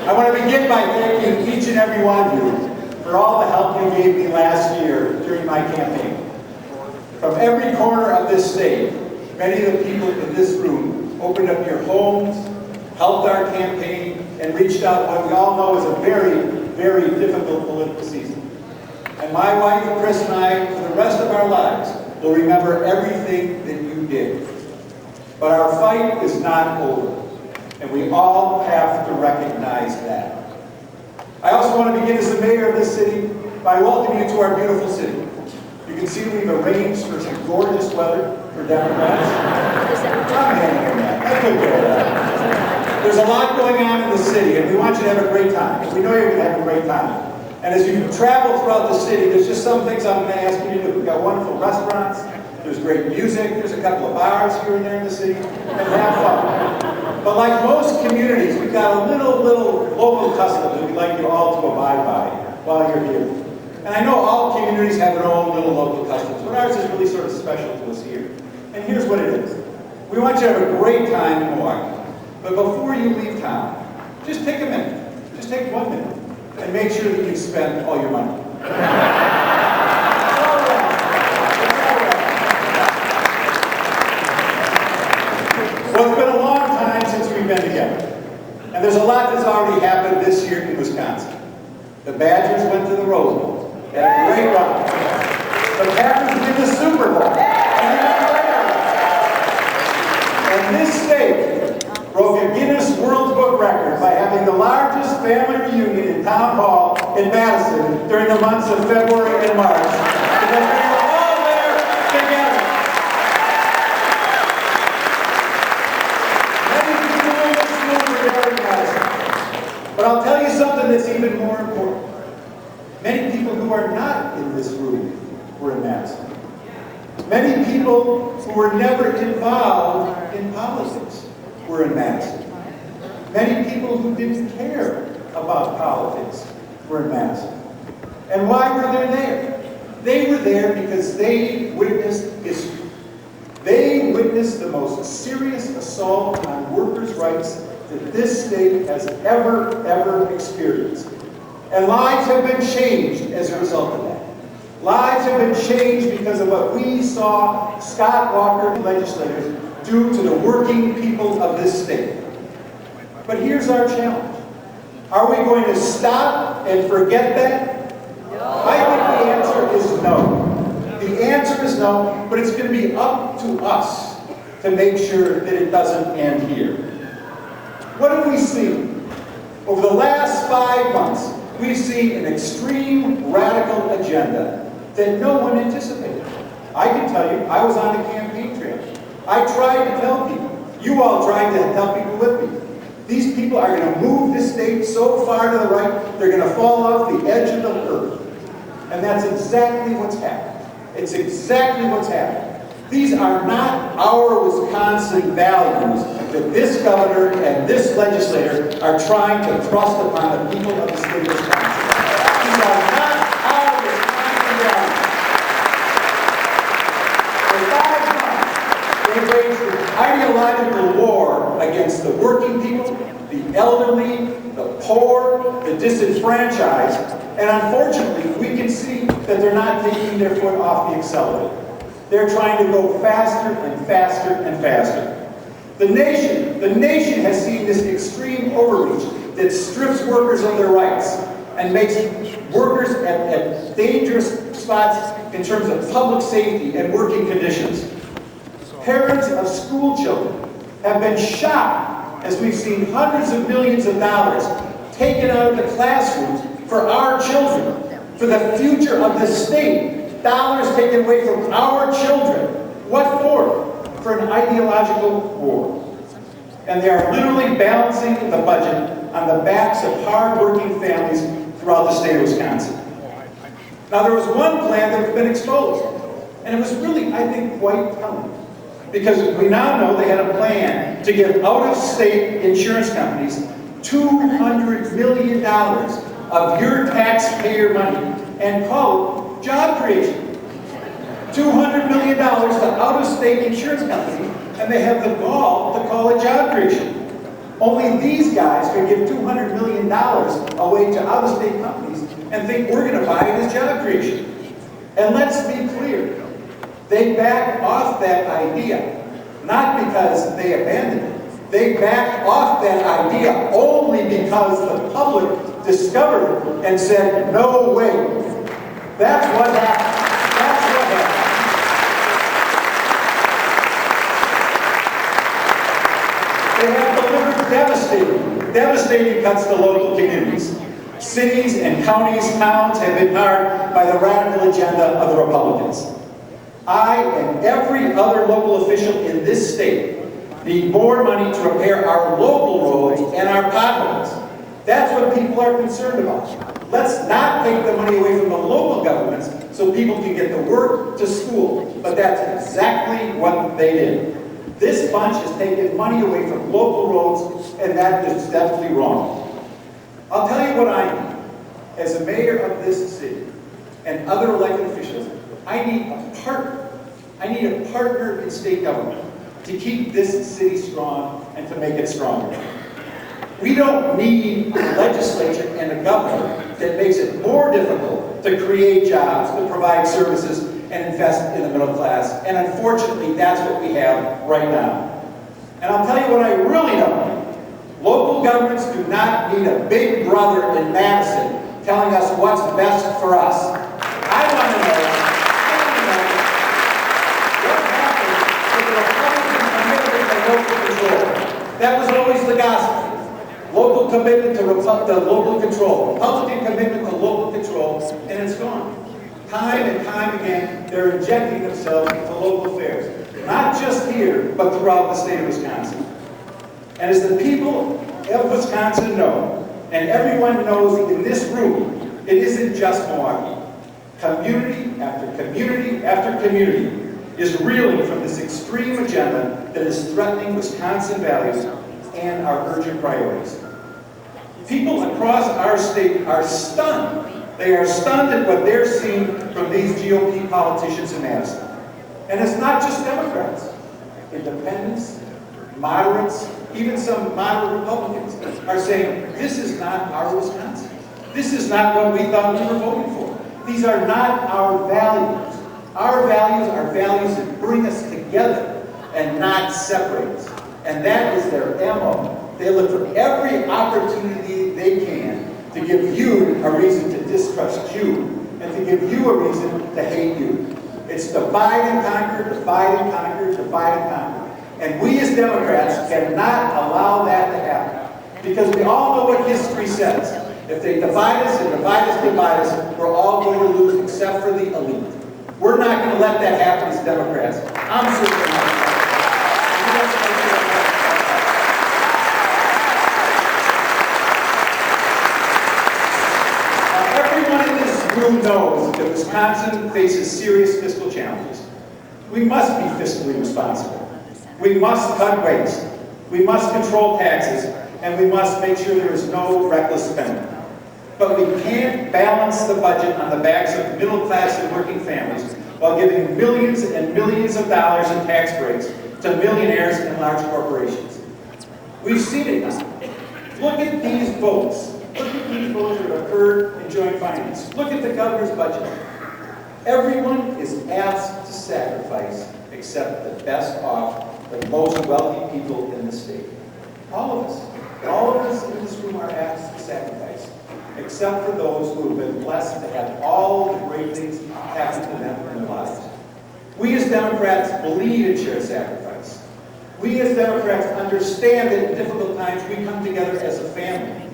I want to begin by thanking each and every one of you for all the help you gave me last year during my campaign. From every corner of this state, many of the people in this room opened up your homes, helped our campaign, and reached out what we all know is a very, very difficult political season. And my wife, Chris, and I, for the rest of our lives, will remember everything that you did. But our fight is not over, and we all have to recognize that. I also want to begin as the mayor of this city by welcoming you to our beautiful city. You can see we've arranged for some gorgeous weather for Democrats. I'm hanging in that. I could get that. There's a lot going on in the city, and we want you to have a great time. We know you're going to have a great time. And as you travel throughout the city, there's just some things I'm going to ask you to do. We've got wonderful restaurants, there's great music, there's a couple of bars here and there in the city, and have fun. But like most communities, we've got a little local customs that we'd like you all to abide by while you're here. And I know all communities have their own little local customs, but ours is really sort of special to us here. And here's what it is. We want you to have a great time in Milwaukee. But before you leave town, just take a minute. Just take 1 minute. And make sure that you spend all your money. Well, it's been a long time since we've been together. And there's a lot that's already happened this year in Wisconsin. The Badgers went to the Rose Bowl. They had a great run. The Packers win the Super Bowl. And this state broke a Guinness World Book record by having the largest family reunion in Town Hall in Madison during the months of February and March. Because we were all there together. Many people in this room were there in Madison. But I'll tell you something that's even more important. Many people who are not in this room were in Madison. Many people who were never involved in politics were in Madison. Many people who didn't care about politics were in Madison. And why were they there? They were there because they witnessed history. They witnessed the most serious assault on workers' rights that this state has ever experienced. And lives have been changed as a result of that. Lives have been changed because of what we saw Scott Walker legislators do to the working people of this state. But here's our challenge. Are we going to stop and forget that? No. I think the answer is no. The answer is no, but it's going to be up to us to make sure that it doesn't end here. What have we seen? Over the last 5 months, we've seen an extreme radical agenda that no one anticipated. I can tell you, I was on the campaign trail. I tried to tell people. You all tried to tell people with me. These people are going to move this state so far to the right, they're going to fall off the edge of the earth. And that's exactly what's happened. It's exactly what's happened. These are not our Wisconsin values that this governor and this legislator are trying to thrust upon the people of the state of Wisconsin. These are not our Wisconsin values. For 5 months, they waged an ideological war against the working people, the elderly, the poor, the disenfranchised, and unfortunately, we can see that they're not taking their foot off the accelerator. They're trying to go faster and faster and faster. The nation has seen this extreme overreach that strips workers of their rights and makes workers at dangerous spots in terms of public safety and working conditions. Parents of school children have been shocked as we've seen hundreds of millions of dollars taken out of the classrooms for our children, for the future of this state. Dollars taken away from our children. What for? For an ideological war. And they are literally balancing the budget on the backs of hard-working families throughout the state of Wisconsin. Now, there was one plan that had been exposed, and it was really, I think, quite telling. Because we now know they had a plan to give out-of-state insurance companies $200 million of your taxpayer money and call it job creation. $200 million to out-of-state insurance company, and they have the gall to call it job creation. Only these guys can give $200 million away to out-of-state companies and think we're going to buy it as job creation. And let's be clear, they backed off that idea, not because they abandoned it. They backed off that idea only because the public discovered it and said, no way. That's what happened. That's what happened. They have delivered devastating cuts to local communities. Cities and counties, towns have been harmed by the radical agenda of the Republicans. I and every other local official in this state need more money to repair our local roads and our potholes. That's what people are concerned about. Let's not take the money away from the local governments so people can get to work, to school. But that's exactly what they did. This bunch has taken money away from local roads, and that is definitely wrong. I'll tell you what I need. As a mayor of this city and other elected officials, I need a partner. I need a partner in state government to keep this city strong and to make it stronger. We don't need a legislature and a government that makes it more difficult to create jobs, to provide services, and invest in the middle class. And unfortunately, that's what we have right now. And I'll tell you what I really don't need. Local governments do not need a big brother in Madison telling us what's best for us. I want to know what happened with the Republican commitment to local control. That was always the gospel. Local commitment to local control. Republican commitment to local control, and it's gone. Time and time again, they're injecting themselves into local affairs. Not just here, but throughout the state of Wisconsin. And as the people of Wisconsin know, and everyone knows in this room, it isn't just Milwaukee. Community after community after community is reeling from this extreme agenda that is threatening Wisconsin values and our urgent priorities. People across our state are stunned. They are stunned at what they're seeing from these GOP politicians in Madison. And it's not just Democrats. Independents, moderates, even some moderate Republicans are saying, this is not our Wisconsin. This is not what we thought we were voting for. These are not our values. Our values are values that bring us together and not separate us. And that is their MO. They look for every opportunity they can to give you a reason to distrust you and to give you a reason to hate you. It's divide and conquer, divide and conquer, divide and conquer. And we as Democrats cannot allow that to happen. Because we all know what history says. If they divide us and divide us, we're all going to lose except for the elite. We're not going to let that happen as Democrats. I'm certainly not. Everyone in this room knows that Wisconsin faces serious fiscal challenges. We must be fiscally responsible. We must cut waste. We must control taxes. And we must make sure there is no reckless spending. But we can't balance the budget on the backs of middle class and working families while giving millions and millions of dollars in tax breaks to millionaires and large corporations. We've seen it now. Look at these votes. Look at these votes that occurred in joint finance. Look at the governor's budget. Everyone is asked to sacrifice except the best off, the most wealthy people in the state. All of us. All of us in this room are asked to sacrifice, except for those who have been blessed to have all the great things happen to them in their lives. We as Democrats believe in shared sacrifice. We as Democrats understand that in difficult times we come together as a family.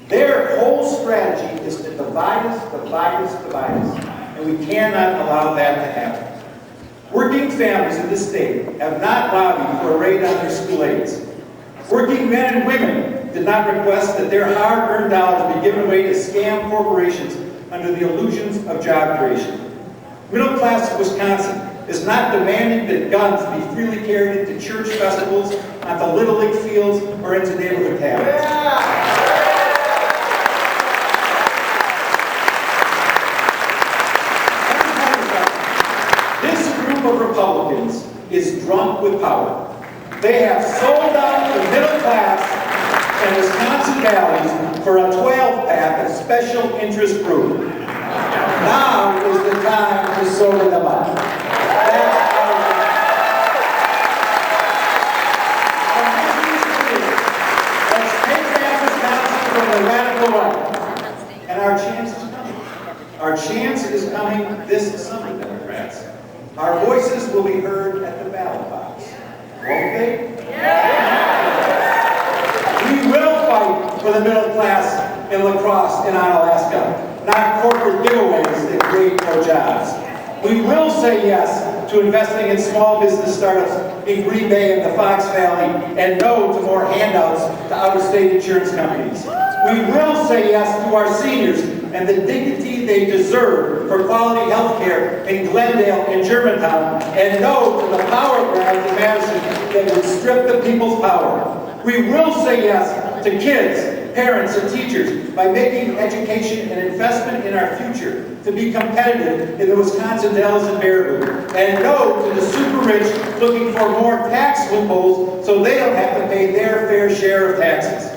Their whole strategy is to divide us, divide us, divide us. And we cannot allow that to happen. Working families in this state have not lobbied for a raid on their school aids. Working men and women did not request that their hard-earned dollars be given away to scam corporations under the illusions of job creation. Middle-class Wisconsin is not demanding that guns be freely carried into church festivals, onto Little League fields, or into neighborhood cabins. This group of Republicans is drunk with power. They have sold out the middle class and Wisconsin Valleys for a 12-pack of special interest group. Now is the time to sober them up. Let's take back Wisconsin from the radical right. And our chance is coming. Our chance is coming this summer, Democrats. Our voices will be heard at the ballot box. Won't they? We will fight for the middle class in La Crosse and Onalaska, not corporate giveaways that create no jobs. We will say yes to investing in small business startups in Green Bay and the Fox Valley, and no to more handouts to out-of-state insurance companies. We will say yes to our seniors and the dignity they deserve for quality health care in Glendale and Germantown, and no to the power grab in Madison that would strip the people's power. We will say yes to kids, parents, and teachers by making education an investment in our future to be competitive in the Wisconsin Dells and Barrett, and no to the super rich looking for more tax loopholes so they don't have to pay their fair share of taxes.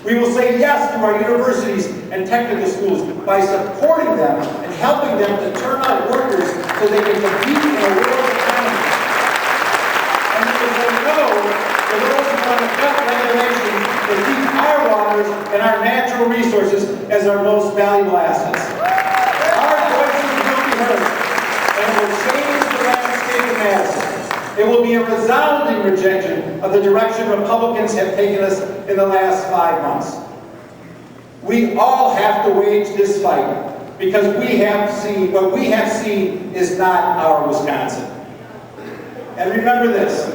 We will say yes to our universities and technical schools by supporting them and helping them to turn out workers so they can compete in a world economy. And we will say no to those who want to cut regulations that keep our waters and our natural resources as our most valuable assets. Our voices will be heard, and it will change the landscape of Madison. It will be a resounding rejection of the direction Republicans have taken us in the last 5 months. We all have to wage this fight because what we have seen is not our Wisconsin. And remember this,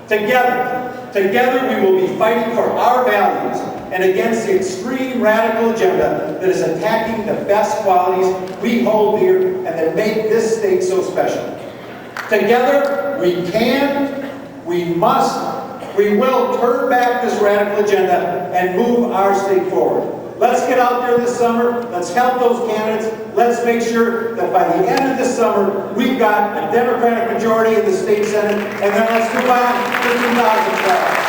together we will be fighting for our values and against the extreme radical agenda that is attacking the best qualities we hold dear and that make this state so special. Together, we can, we must, we will turn back this radical agenda and move our state forward. Let's get out there this summer. Let's help those candidates. Let's make sure that by the end of this summer, we've got a Democratic majority in the state Senate, and then let's move on to 2012.